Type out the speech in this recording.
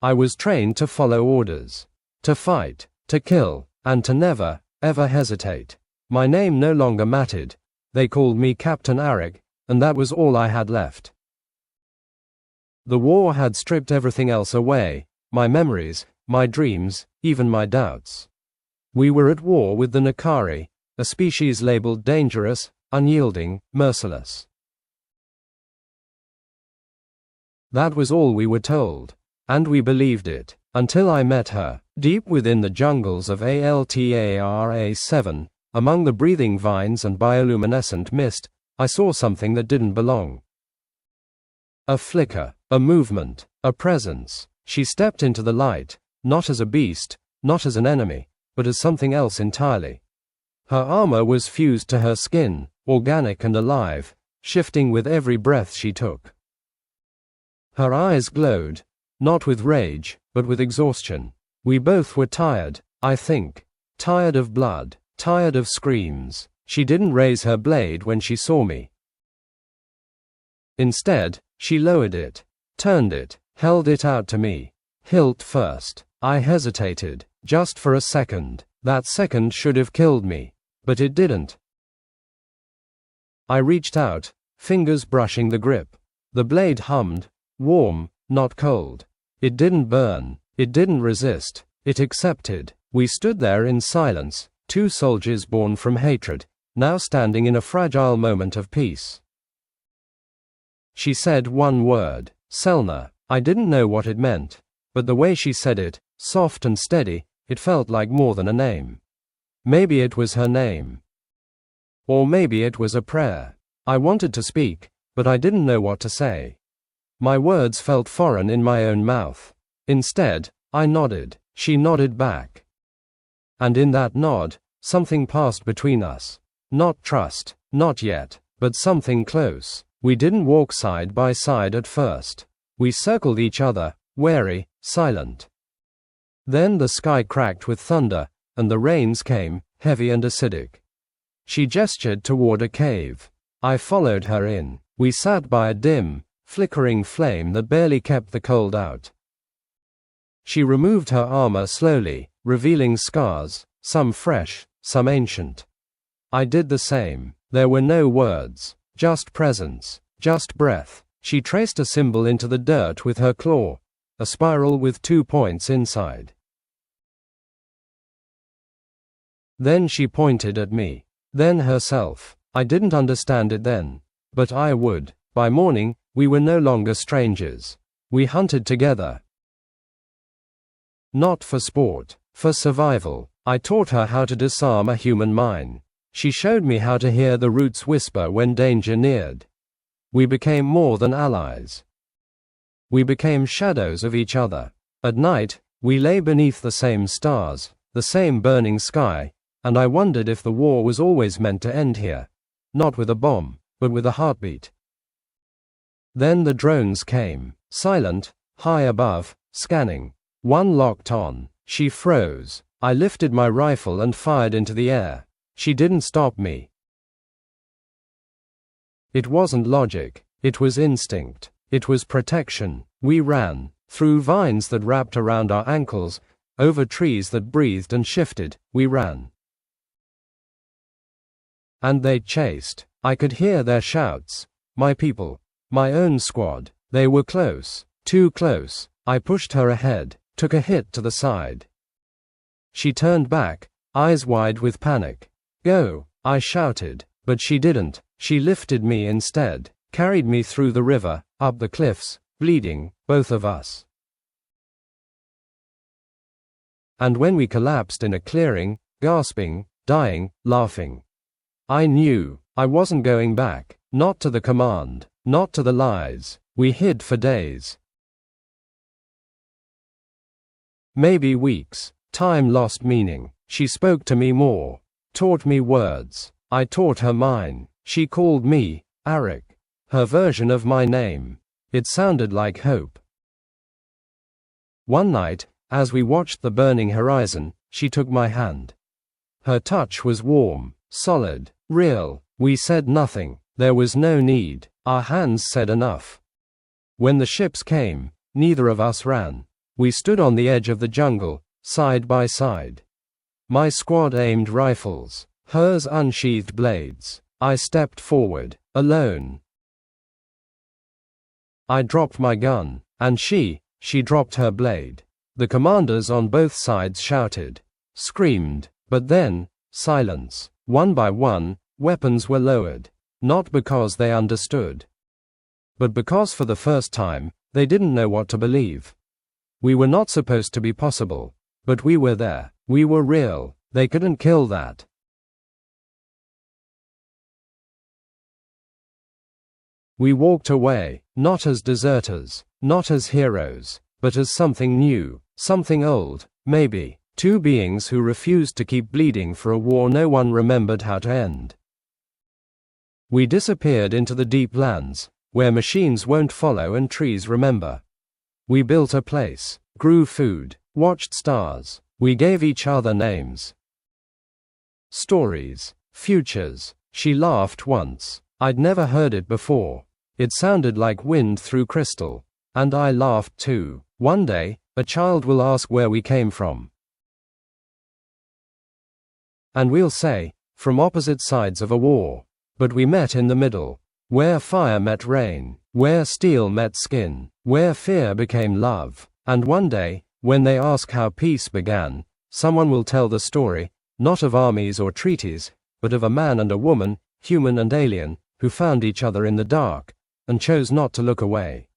I was trained to follow orders. To fight, to kill, and to never, ever hesitate. My name no longer mattered. They called me Captain Arik, and that was all I had left. The war had stripped everything else away, my memories, my dreams, even my doubts. We were at war with the Nakari, a species labeled dangerous, unyielding, merciless. That was all we were told, and we believed it, until I met her, deep within the jungles of Altara-7, among the breathing vines and bioluminescent mist. I saw something that didn't belong. A flicker, a movement, a presence. She stepped into the light, not as a beast, not as an enemy, but as something else entirely. Her armor was fused to her skin, organic and alive, shifting with every breath she took. Her eyes glowed, not with rage, but with exhaustion. We both were tired, I think. Tired of blood, tired of screams. She didn't raise her blade when she saw me. Instead, she lowered it, turned it, held it out to me. Hilt first. I hesitated, just for a second. That second should have killed me. But it didn't. I reached out, fingers brushing the grip. The blade hummed, warm, not cold. It didn't burn, it didn't resist, it accepted. We stood there in silence, two soldiers born from hatred, now standing in a fragile moment of peace. She said one word, Selna. I didn't know what it meant, but the way she said it, soft and steady, it felt like more than a name. Maybe it was her name. Or maybe it was a prayer. I wanted to speak, but I didn't know what to say. My words felt foreign in my own mouth. Instead, I nodded. She nodded back. And in that nod, something passed between us. Not trust, not yet, but something close. We didn't walk side by side at first. We circled each other, wary, silent. Then the sky cracked with thunder, and the rains came, heavy and acidic. She gestured toward a cave. I followed her in. We sat by a dim, flickering flame that barely kept the cold out. She removed her armor slowly, revealing scars, some fresh, some ancient. I did the same. There were no words, just presence, just breath. She traced a symbol into the dirt with her claw, a spiral with 2 points inside. Then she pointed at me, then herself. I didn't understand it then, but I would. By morning, we were no longer strangers. We hunted together. Not for sport, for survival. I taught her how to disarm a human mind. She showed me how to hear the roots whisper when danger neared. We became more than allies. We became shadows of each other. At night, we lay beneath the same stars, the same burning sky, and I wondered if the war was always meant to end here. Not with a bomb, but with a heartbeat. Then the drones came, silent, high above, scanning. One locked on. She froze. I lifted my rifle and fired into the air. She didn't stop me. It wasn't logic. It was instinct. It was protection. We ran, through vines that wrapped around our ankles, over trees that breathed and shifted. We ran. And they chased. I could hear their shouts. My people. My own squad. They were close. Too close. I pushed her ahead, took a hit to the side. She turned back, eyes wide with panic. Go, I shouted, but she didn't. She lifted me instead, carried me through the river, up the cliffs, bleeding, both of us. And when we collapsed in a clearing, gasping, dying, laughing, I knew I wasn't going back, not to the command, not to the lies. We hid for days. Maybe weeks. Time lost meaning. She spoke to me more, taught me words. I taught her mine. She called me Arik, her version of my name. It sounded like hope. One night, as we watched the burning horizon, she took my hand. Her touch was warm, solid, real. We said nothing. There was no need. Our hands said enough. When the ships came, neither of us ran. We stood on the edge of the jungle, side by side. My squad aimed rifles, hers unsheathed blades. I stepped forward, alone. I dropped my gun, and she dropped her blade. The commanders on both sides shouted, screamed, but then, silence. One by one, weapons were lowered. Not because they understood, but because for the first time, they didn't know what to believe. We were not supposed to be possible, but we were there. We were real. They couldn't kill that. We walked away, not as deserters, not as heroes, but as something new, something old, maybe. Two beings who refused to keep bleeding for a war no one remembered how to end. We disappeared into the deep lands, where machines won't follow and trees remember. We built a place, grew food, watched stars. We gave each other names. Stories, futures. She laughed once. I'd never heard it before. It sounded like wind through crystal. And I laughed too. One day, a child will ask where we came from. And we'll say, from opposite sides of a war. But we met in the middle, where fire met rain, where steel met skin, where fear became love. And one day, when they ask how peace began, someone will tell the story, not of armies or treaties, but of a man and a woman, human and alien, who found each other in the dark, and chose not to look away.